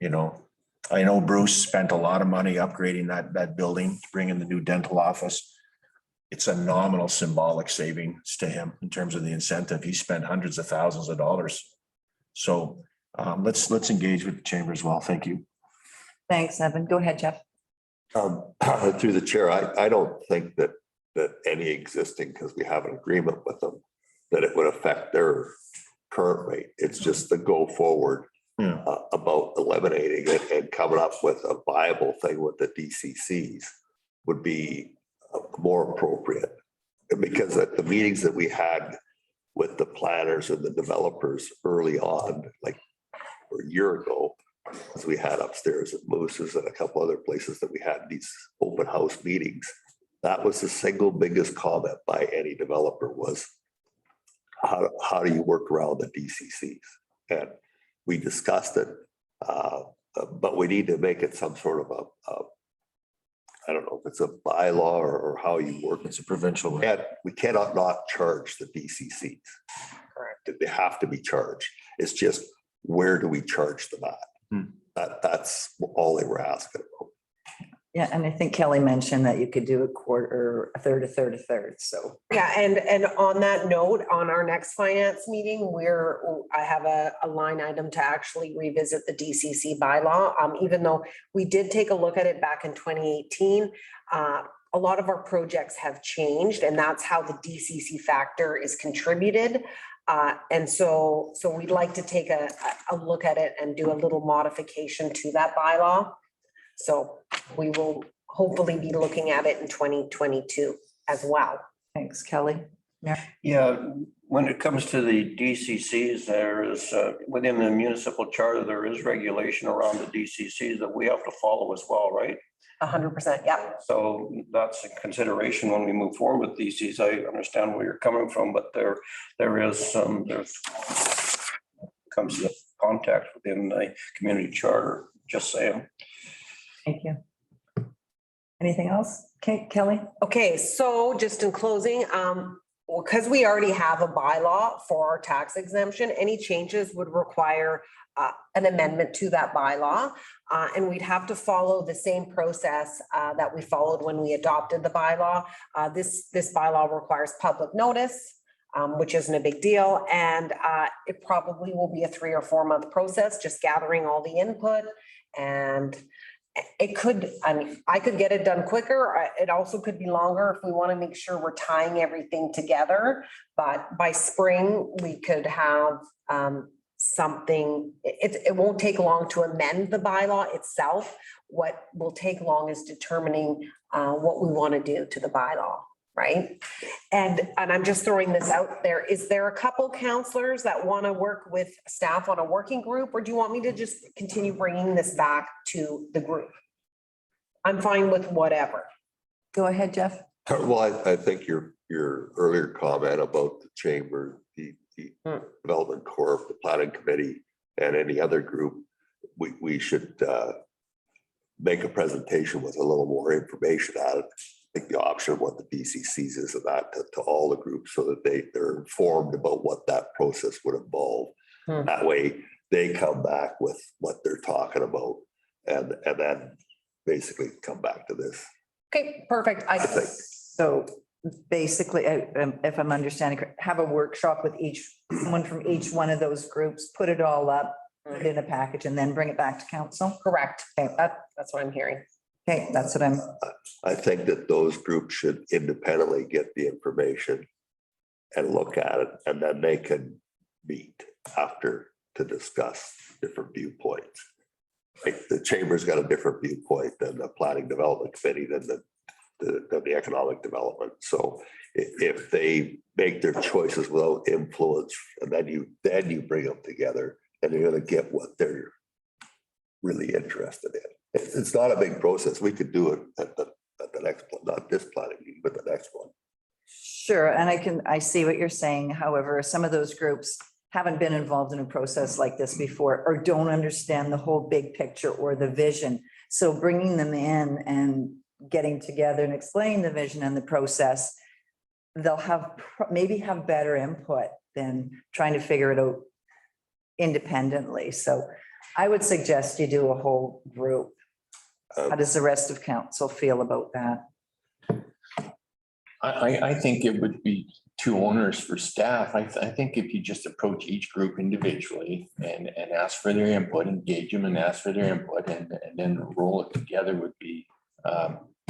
S3: I know Bruce spent a lot of money upgrading that building, bringing the new dental office. It's a nominal symbolic savings to him in terms of the incentive. He spent hundreds of thousands of dollars. So let's engage with the chamber as well. Thank you.
S1: Thanks, Evan. Go ahead, Jeff.
S2: Through the chair, I don't think that any existing, because we have an agreement with them, that it would affect their current rate. It's just the go forward about eliminating it and coming up with a viable thing with the DCCs would be more appropriate. Because at the meetings that we had with the planners and the developers early on, like a year ago, as we had upstairs at Moose's and a couple other places that we had these open house meetings, that was the single biggest comment by any developer was, how do you work around the DCCs? And we discussed it, but we need to make it some sort of I don't know if it's a bylaw or how you work.
S3: It's a provincial.
S2: We cannot not charge the DCCs. Correct. They have to be charged. It's just, where do we charge them at? That's all they were asking about.
S1: Yeah, and I think Kelly mentioned that you could do a quarter, a third, a third, a third, so.
S6: Yeah, and on that note, on our next finance meeting, I have a line item to actually revisit the DCC bylaw. Even though we did take a look at it back in 2018, a lot of our projects have changed, and that's how the DCC factor is contributed. And so we'd like to take a look at it and do a little modification to that bylaw. So we will hopefully be looking at it in 2022 as well.
S1: Thanks, Kelly.
S5: Yeah, when it comes to the DCCs, there is, within the municipal charter, there is regulation around the DCCs that we have to follow as well, right?
S6: 100%, yeah.
S5: So that's a consideration when we move forward with DCs. I understand where you're coming from, but there is some, there's comes to contact within the community charter, just saying.
S1: Thank you. Anything else? Okay, Kelly?
S6: Okay, so just in closing, because we already have a bylaw for our tax exemption, any changes would require an amendment to that bylaw. And we'd have to follow the same process that we followed when we adopted the bylaw. This bylaw requires public notice, which isn't a big deal. And it probably will be a 3 or 4 month process, just gathering all the input. And it could, I mean, I could get it done quicker. It also could be longer if we want to make sure we're tying everything together. But by spring, we could have something, it won't take long to amend the bylaw itself. What will take long is determining what we want to do to the bylaw, right? And I'm just throwing this out there. Is there a couple counselors that want to work with staff on a working group, or do you want me to just continue bringing this back to the group? I'm fine with whatever.
S1: Go ahead, Jeff.
S2: Well, I think your earlier comment about the chamber, the development corp, the planning committee, and any other group, we should make a presentation with a little more information on it. I think the option of what the BCCs is of that to all the groups so that they're informed about what that process would involve. That way they come back with what they're talking about and then basically come back to this.
S6: Okay, perfect.
S2: I think.
S1: So basically, if I'm understanding, correct, have a workshop with someone from each one of those groups, put it all up, put it in a package, and then bring it back to council.
S6: Correct.
S1: Okay,
S6: That's what I'm hearing.
S1: okay, that's what
S2: I think that those groups should independently get the information and look at it, and then they can meet after to discuss different viewpoints. Like the chamber's got a different viewpoint than the planning development committee, than the economic development. So if they make their choices without influence, and then you bring them together, and you're gonna get what they're really interested in. It's not a big process. We could do it at the next one, not this planning meeting, but the next one.
S1: Sure, and I see what you're saying. However, some of those groups haven't been involved in a process like this before, or don't understand the whole big picture or the vision. So bringing them in and getting together and explaining the vision and the process, they'll maybe have better input than trying to figure it out independently. So I would suggest you do a whole group. How does the rest of council feel about that?
S7: I think it would be too onerous for staff. I think if you just approach each group individually and ask for their input, engage them and ask for their input, and then roll it together would be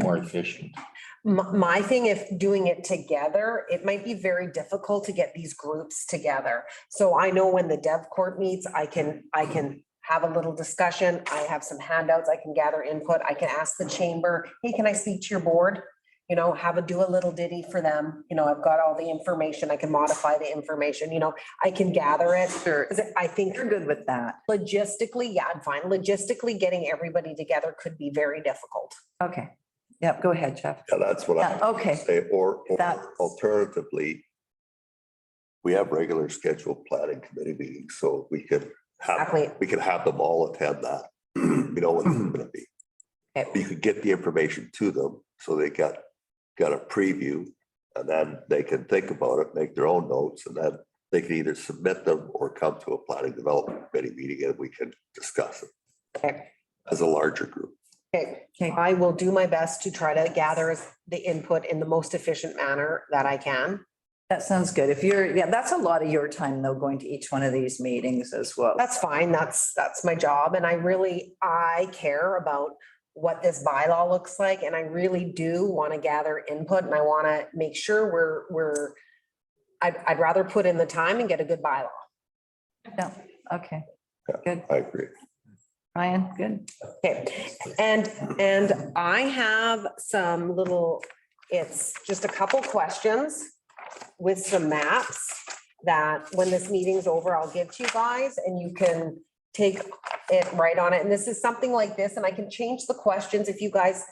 S7: more efficient.
S6: My thing, if doing it together, it might be very difficult to get these groups together. So I know when the Dev Corp meets, I can have a little discussion. I have some handouts. I can gather input. I can ask the chamber, hey, can I speak to your board? You know, do a little ditty for them. You know, I've got all the information. I can modify the information, you know, I can gather it.
S1: Sure.
S6: I think
S1: You're good with that.
S6: logistically, yeah, I'm fine. Logistically, getting everybody together could be very difficult.
S1: Okay. Yep, go ahead, Jeff.
S2: Yeah, that's what
S1: Yeah,
S2: I
S1: okay.
S2: say, or
S1: That's-
S2: alternatively, we have regular scheduled planning committee meetings, so we could
S6: Exactly.
S2: have them all attend that. You know what it's gonna be.
S6: Okay.
S2: You could get the information to them, so they got a preview, and then they can think about it, make their own notes, and then they can either submit them or come to a planning development committee meeting and we can discuss it
S6: Okay.
S2: as a larger group.
S6: Okay.
S1: Okay.
S6: I will do my best to try to gather the input in the most efficient manner that I can.
S1: That sounds good. That's a lot of your time though, going to each one of these meetings as well.
S6: That's fine. That's my job. And I care about what this bylaw looks like. And I really do want to gather input, and I want to make sure I'd rather put in the time and get a good bylaw.
S1: Yeah, okay,
S2: I agree.
S1: Ryan, good.
S6: Okay, and I have some little, it's just a couple questions with some maps that when this meeting's over, I'll give to you guys and you can take it right on it. And this is something like this, and I can change the questions if you guys,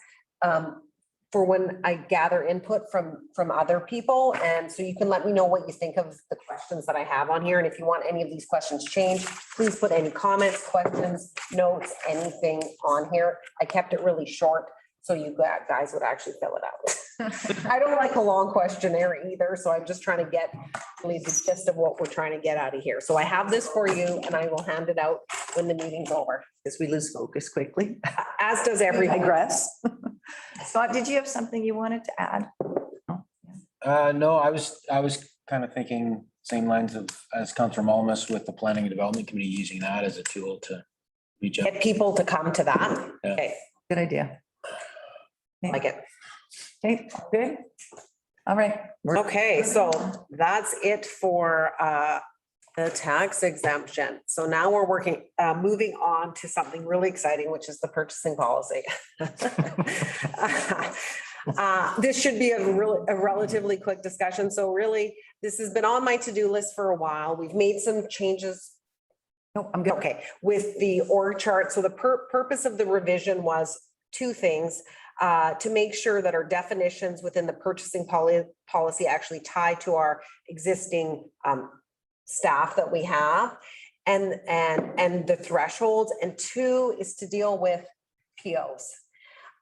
S6: for when I gather input from other people. And so you can let me know what you think of the questions that I have on here. And if you want any of these questions changed, please put any comments, questions, notes, anything on here. I kept it really short so you guys would actually fill it out. I don't like a long questionnaire either, so I'm just trying to get really the gist of what we're trying to get out of here. So I have this for you and I will hand it out when the meeting's over,
S1: Because we lose focus quickly.
S6: as does
S1: We
S6: everybody.
S1: digress. Scott, did you have something you wanted to add?
S8: No, I was kind of thinking same lines of, as Councilor Malmus with the Planning and Development Committee, using that as a tool to reach out.
S6: Get people to come to that.
S8: Yeah.
S6: Okay,
S1: Good idea.
S6: like it.
S1: Okay, good. All right.
S6: Okay, so that's it for the tax exemption. So now we're moving on to something really exciting, which is the purchasing policy. This should be a relatively quick discussion. So really, this has been on my to-do list for a while. We've made some changes.
S1: No, I'm good.
S6: Okay, with the org chart. So the purpose of the revision was two things. To make sure that our definitions within the purchasing policy actually tie to our existing staff that we have and the thresholds. And two is to deal with POs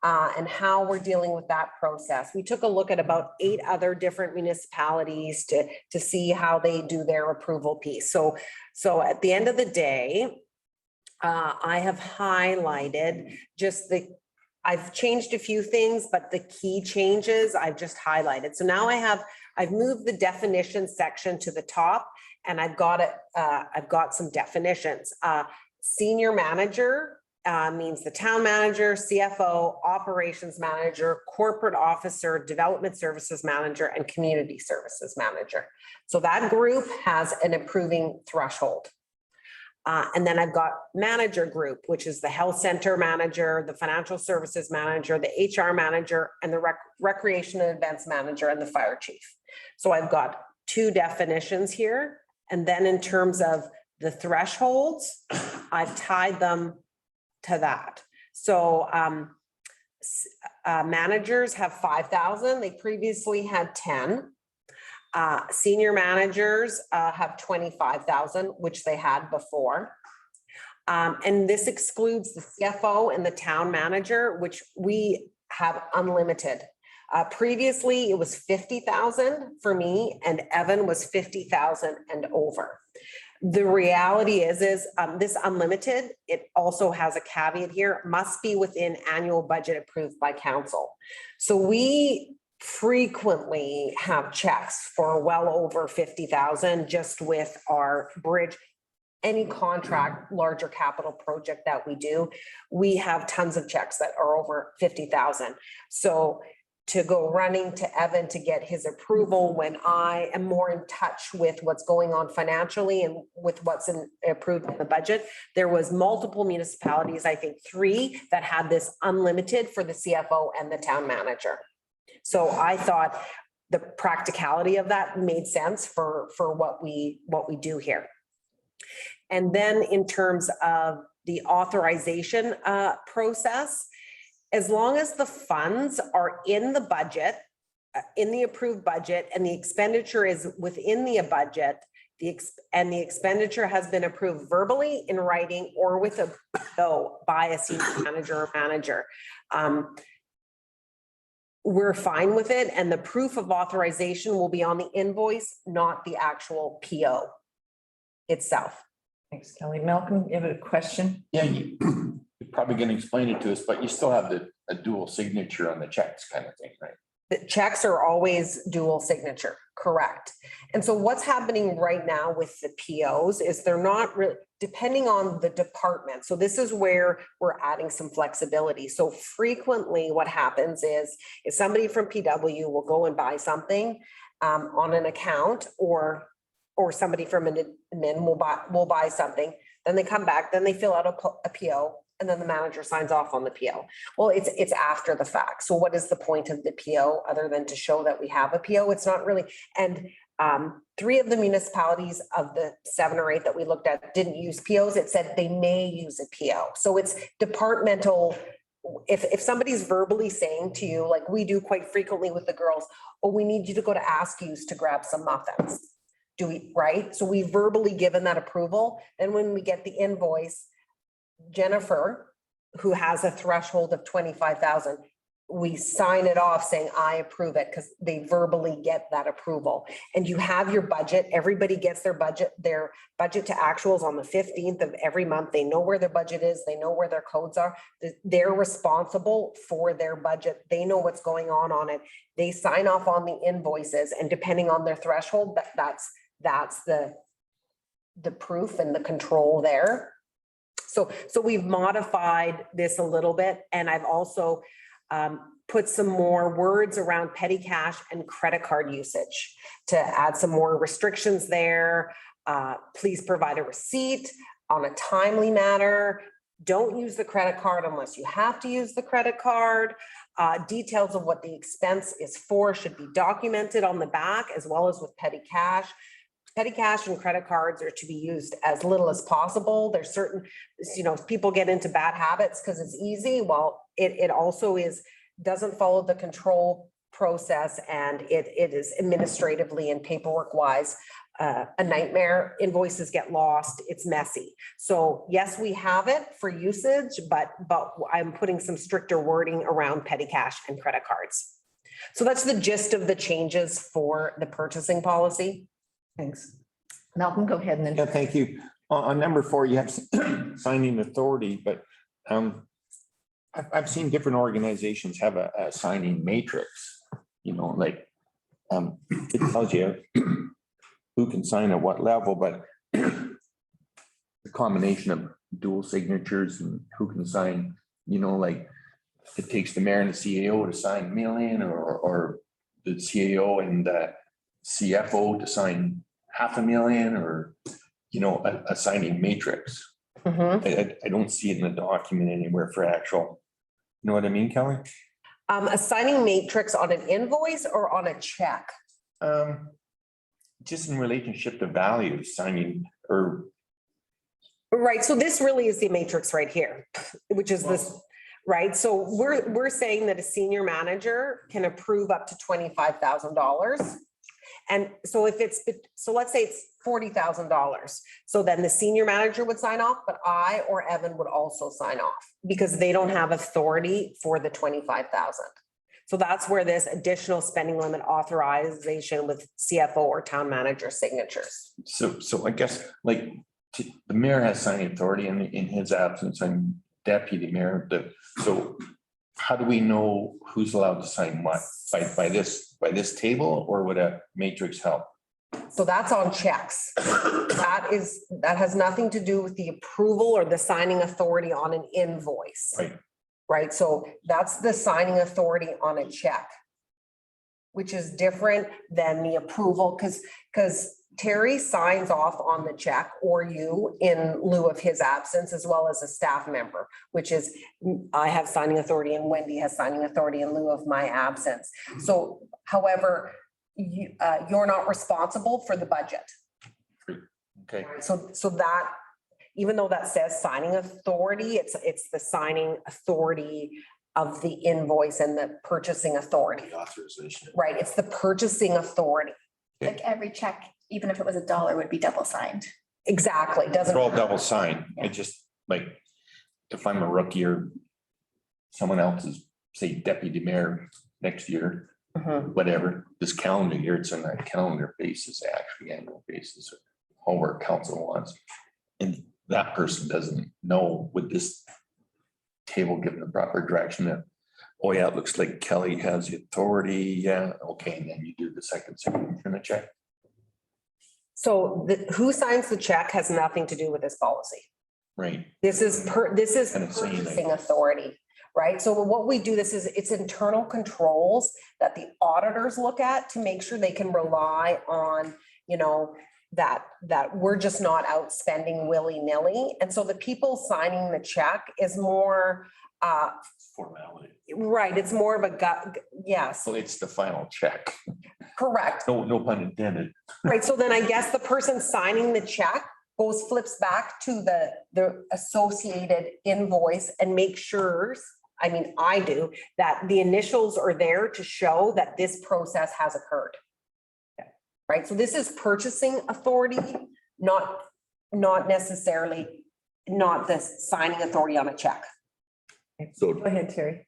S6: and how we're dealing with that process. We took a look at about 8 other different municipalities to see how they do their approval piece. So at the end of the day, I have highlighted just I've changed a few things, but the key changes I've just highlighted. So now I've moved the definition section to the top and I've got some definitions. Senior manager means the town manager, CFO, operations manager, corporate officer, development services manager, and community services manager. So that group has an approving threshold. And then I've got manager group, which is the health center manager, the financial services manager, the HR manager, and the recreation and events manager, and the fire chief. So I've got 2 definitions here. And then in terms of the thresholds, I've tied them to that. So managers have 5,000. They previously had 10. Senior managers have 25,000, which they had before. And this excludes the CFO and the town manager, which we have unlimited. Previously, it was 50,000 for me and Evan was 50,000 and over. The reality is this unlimited, it also has a caveat here, must be within annual budget approved by council. So we frequently have checks for well over 50,000 just with our bridge. Any contract, larger capital project that we do, we have tons of checks that are over 50,000. So to go running to Evan to get his approval when I am more in touch with what's going on financially and with what's approved in the budget, there was multiple municipalities, I think 3, that had this unlimited for the CFO and the town manager. So I thought the practicality of that made sense for what we do here. And then in terms of the authorization process, as long as the funds are in the budget, in the approved budget, and the expenditure is within the budget, and the expenditure has been approved verbally, in writing, or with a bill by a senior manager or manager, we're fine with it. And the proof of authorization will be on the invoice, not the actual PO itself.
S1: Thanks, Kelly. Malcolm, you have a question?
S7: Yeah, you're probably gonna explain it to us, but you still have a dual signature on the checks kind of thing, right?
S6: The checks are always dual signature, correct? And so what's happening right now with the POs is they're not really, depending on the department. So this is where we're adding some flexibility. So frequently what happens is somebody from PW will go and buy something on an account, or somebody from an admin will buy something, then they come back, then they fill out a PO, and then the manager signs off on the PO. Well, it's after the fact. So what is the point of the PO other than to show that we have a PO? It's not really. And 3 of the municipalities of the 7 or 8 that we looked at didn't use POs. It said they may use a PO. So it's departmental. If somebody's verbally saying to you, like we do quite frequently with the girls, oh, we need you to go to Askew's to grab some muffins. Do we, right? So we verbally given that approval. Then when we get the invoice, Jennifer, who has a threshold of 25,000, we sign it off saying, I approve it, because they verbally get that approval. And you have your budget. Everybody gets their budget to actuals on the 15th of every month. They know where their budget is. They know where their codes are. They're responsible for their budget. They know what's going on it. They sign off on the invoices, and depending on their threshold, that's the proof and the control there. So we've modified this a little bit, and I've also put some more words around petty cash and credit card usage to add some more restrictions there. Please provide a receipt on a timely manner. Don't use the credit card unless you have to use the credit card. Details of what the expense is for should be documented on the back, as well as with petty cash. Petty cash and credit cards are to be used as little as possible. There's certain, people get into bad habits because it's easy. Well, it also doesn't follow the control process, and it is administratively and paperwork wise a nightmare. Invoices get lost. It's messy. So yes, we have it for usage, but I'm putting some stricter wording around petty cash and credit cards. So that's the gist of the changes for the purchasing policy.
S1: Thanks. Malcolm, go ahead and then.
S7: Yeah, thank you. On number 4, you have signing authority, but I've seen different organizations have a signing matrix, like it tells you who can sign at what level, but the combination of dual signatures and who can sign, like it takes the mayor and the CAO to sign $1 million, or the CAO and the CFO to sign $500,000, or a signing matrix. I don't see it in the document anywhere for actual, you know what I mean, Kelly?
S6: A signing matrix on an invoice or on a check?
S7: Just in relationship to values, signing, or
S6: Right, so this really is the matrix right here, which is this, right? So we're saying that a senior manager can approve up to $25,000. And so let's say it's $40,000. So then the senior manager would sign off, but I or Evan would also sign off because they don't have authority for the 25,000. So that's where this additional spending limit authorization with CFO or town manager signatures.
S7: so I guess like the mayor has signing authority in his absence. I'm deputy mayor. So how do we know who's allowed to sign what? By this table, or would a matrix help?
S6: So that's on checks. That has nothing to do with the approval or the signing authority on an invoice. Right. So that's the signing authority on a check, which is different than the approval, because Terry signs off on the check, or you, in lieu of his absence, as well as a staff member, which is I have signing authority and Wendy has signing authority in lieu of my absence. So however, you're not responsible for the budget.
S7: Okay.
S6: So that, even though that says signing authority, it's the signing authority of the invoice and the purchasing authority.
S3: The authorization.
S6: Right, it's the purchasing authority.
S4: Like every check, even if it was $1, would be double signed.
S6: Exactly, doesn't.
S7: They're all double signed. I just like, if I'm a rookie or someone else is, say, deputy mayor next year, whatever, this calendar year, it's on that calendar basis, actually annual basis, or homework council wants. And that person doesn't know, with this table given the proper direction that, oh yeah, it looks like Kelly has the authority. Yeah, okay, and then you do the second signature in the check.
S6: So who signs the check has nothing to do with this policy.
S7: Right.
S6: This is
S7: And it's saying
S6: purchasing authority, right? So what we do, this is, it's internal controls that the auditors look at to make sure they can rely on, you know, that we're just not out spending willy-nilly. And so the people signing the check is more,
S7: Formality.
S6: right, it's more of a gut, yes,
S7: So it's the final check.
S6: correct.
S7: No pun intended.
S6: Right, so then I guess the person signing the check flips back to the associated invoice and makes sure, I mean, I do, that the initials are there to show that this process has occurred. Right, so this is purchasing authority, not necessarily, not the signing authority on a check.
S2: So
S1: Go ahead, Terry.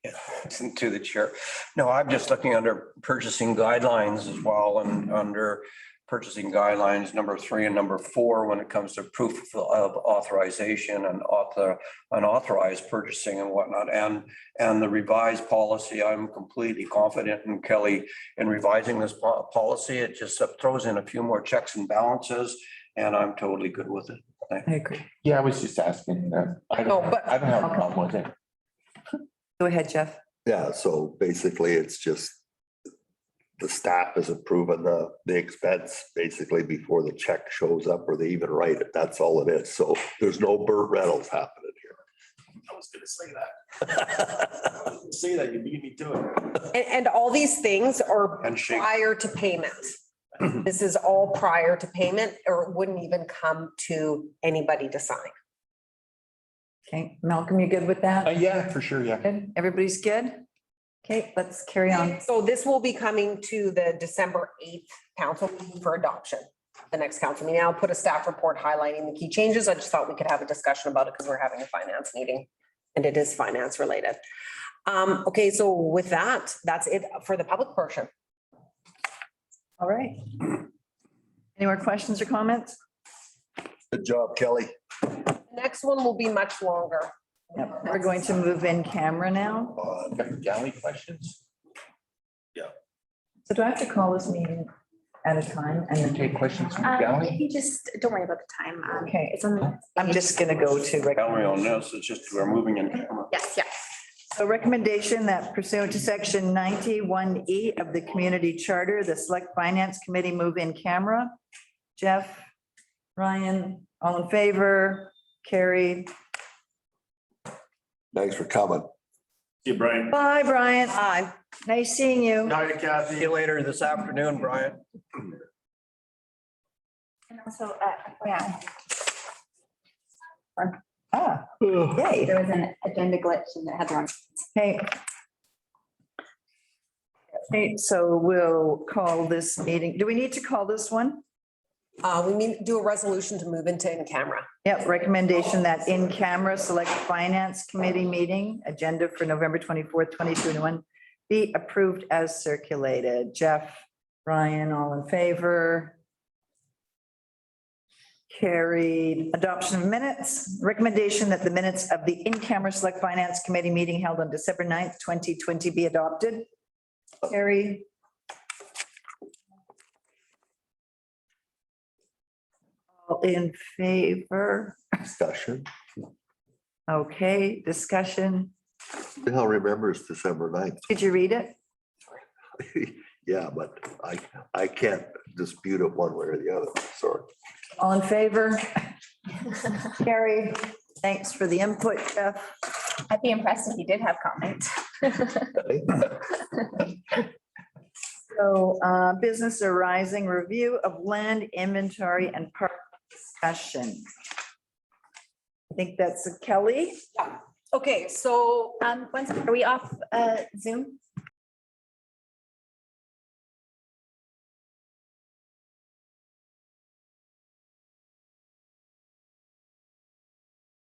S5: To the chair. No, I'm just looking under purchasing guidelines as well, and under purchasing guidelines, number 3 and number 4, when it comes to proof of authorization and unauthorized purchasing and whatnot, and the revised policy, I'm completely confident in Kelly in revising this policy. It just throws in a few more checks and balances, and I'm totally good with it.
S1: I agree.
S7: Yeah, I was just asking. I
S6: No,
S7: don't,
S6: but-
S7: I don't have a problem with it.
S1: Go ahead, Jeff.
S2: yeah, so basically it's just the staff is approving the expense basically before the check shows up or they even write it. That's all it is. So there's no Burt Reynolds happening here.
S7: I was gonna say that. Say that, you beat me to it.
S6: And all these things are
S5: Handshake.
S6: prior to payment. This is all prior to payment, or it wouldn't even come to anybody to sign.
S1: Okay, Malcolm, you good with that?
S7: Yeah, for sure, yeah.
S1: Good. Everybody's good? Okay, let's carry on.
S6: So this will be coming to the December 8th council meeting for adoption. The next council meeting, I'll put a staff report highlighting the key changes. I just thought we could have a discussion about it because we're having a finance meeting and it is finance related. Okay, so with that, that's it for the public portion.
S1: All right. Any more questions or comments?
S2: Good job, Kelly.
S6: Next one will be much longer.
S1: Yep, we're going to move in camera now.
S7: Galley questions?
S1: So do I have to call this meeting at a time? And
S7: Take questions from galley?
S4: You just, don't worry about the time.
S1: Okay.
S4: It's on the.
S1: I'm just gonna go to.
S5: Gallery on this, it's just we're moving in camera.
S4: Yes, yeah.
S1: So recommendation that pursuant to section 91E of the community charter, the select finance committee move in camera. Jeff, Ryan, all in favor, carried.
S2: Thanks for coming.
S3: See you, Brian.
S1: Bye, Brian. Hi. Nice seeing you.
S3: Night, Kathy.
S5: See you later this afternoon, Brian.
S4: And also, yeah,
S1: Ah, yay.
S4: there was an agenda glitch and it had the wrong.
S1: Hey. Okay, so we'll call this meeting. Do we need to call this one?
S6: We need to do a resolution to move into in camera.
S1: Yep, recommendation that in camera select finance committee meeting agenda for November 24th, 2021 be approved as circulated. Jeff, Ryan, all in favor? Carried. Adoption of minutes. Recommendation that the minutes of the in-camera select finance committee meeting held on December 9th, 2020 be adopted. Carried. All in favor?
S2: Discussion.
S1: Okay, discussion.
S2: Who the hell remembers December 9th?
S1: Did you read it?
S2: Yeah, but I can't dispute it one way or the other. Sorry.
S1: All in favor? Carrie, thanks for the input, Jeff.
S4: I'd be impressed if you did have comment.
S1: So business arising, review of land inventory and park discussion. I think that's Kelly.
S6: Okay, so
S4: One second, are we off Zoom?